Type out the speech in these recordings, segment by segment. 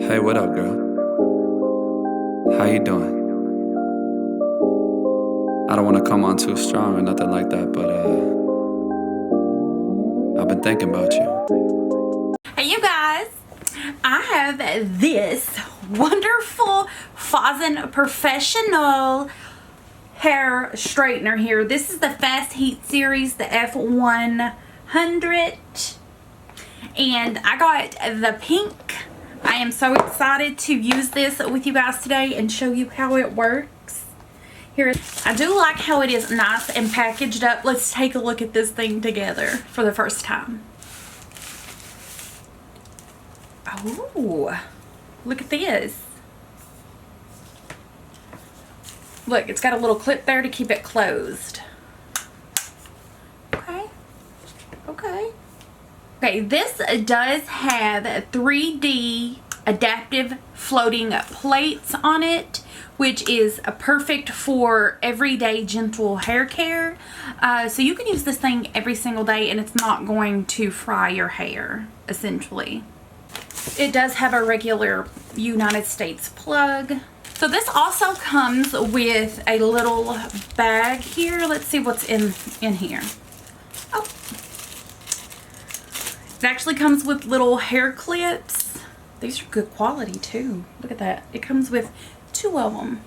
Hey, what up, girl? How you doing? I don't want to come on too strong or nothing like that, but I've been thinking about you. Hey you guys, I have this wonderful Faszin professional hair straightener here. This is the Fast Heat series, the F100, and I got the pink. I am so excited to use this with you guys today and show you how it works. Here, I do like how it is nice and packaged up. Let's take a look at this thing together for the first time. Oh, look at this. Look, it's got a little clip there to keep it closed. Okay, this does have 3D adaptive floating plates on it, which is perfect for everyday gentle hair care. So you can use this thing every single day and it's not going to fry your hair, essentially. It does have a regular United States plug. So this also comes with a little bag here. Let's see what's in here. Oh. It actually comes with little hair clips. These are good quality too. Look at that. It comes with 2 of them.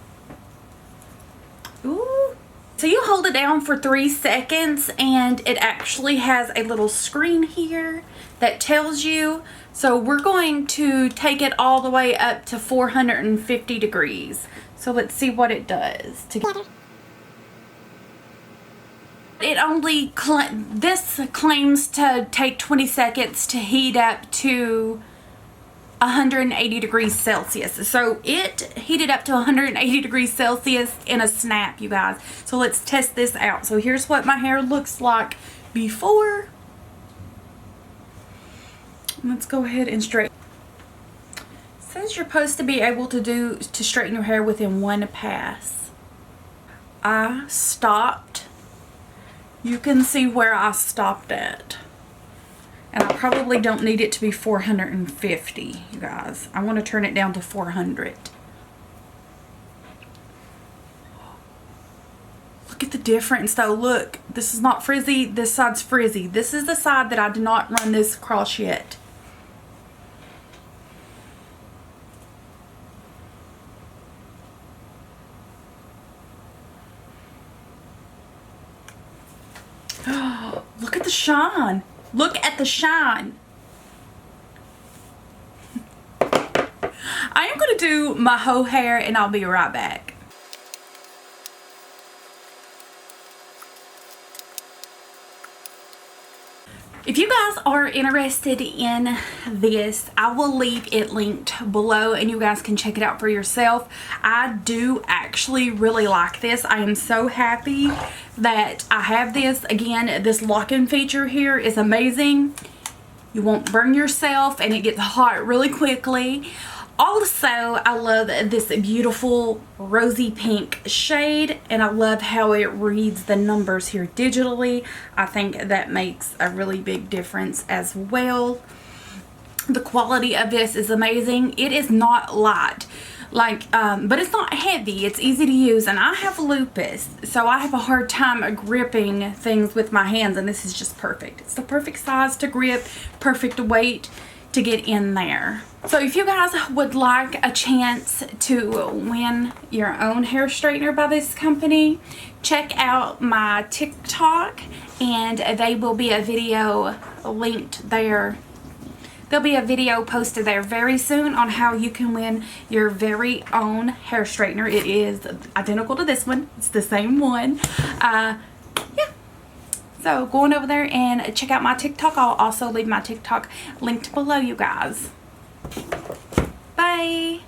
Ooh. So you hold it down for 3 seconds and it actually has a little screen here that tells you. So we're going to take it all the way up to 450 degrees. So let's see what it does. It only, this claims to take 20 seconds to heat up to 180 degrees Celsius. So it heated up to 180 degrees Celsius in a snap, you guys. So let's test this out. So here's what my hair looks like before. Let's go ahead and straighten. It says you're supposed to be able to straighten your hair within 1 pass. I stopped. You can see where I stopped at. And I probably don't need it to be 450, you guys. I want to turn it down to 400. Look at the difference though. Look, this is not frizzy. This side's frizzy. This is the side that I did not run this across yet. Look at the shine. Look at the shine. I am going to do my whole hair and I'll be right back. If you guys are interested in this, I will leave it linked below and you guys can check it out for yourself. I do actually really like this. I am so happy that I have this. Again, this lock-in feature here is amazing. You won't burn yourself and it gets hot really quickly. Also, I love this beautiful rosy pink shade and I love how it reads the numbers here digitally. I think that makes a really big difference as well. The quality of this is amazing. It is not light, but it's not heavy. It's easy to use and I have lupus, so I have a hard time gripping things with my hands and this is just perfect. It's the perfect size to grip, perfect weight to get in there. So if you guys would like a chance to win your own hair straightener by this company, check out my TikTok and there will be a video linked there. There'll be a video posted there very soon on how you can win your very own hair straightener. It is identical to this one. It's the same one. Yeah. So go on over there and check out my TikTok. I'll also leave my TikTok linked below, you guys. Bye.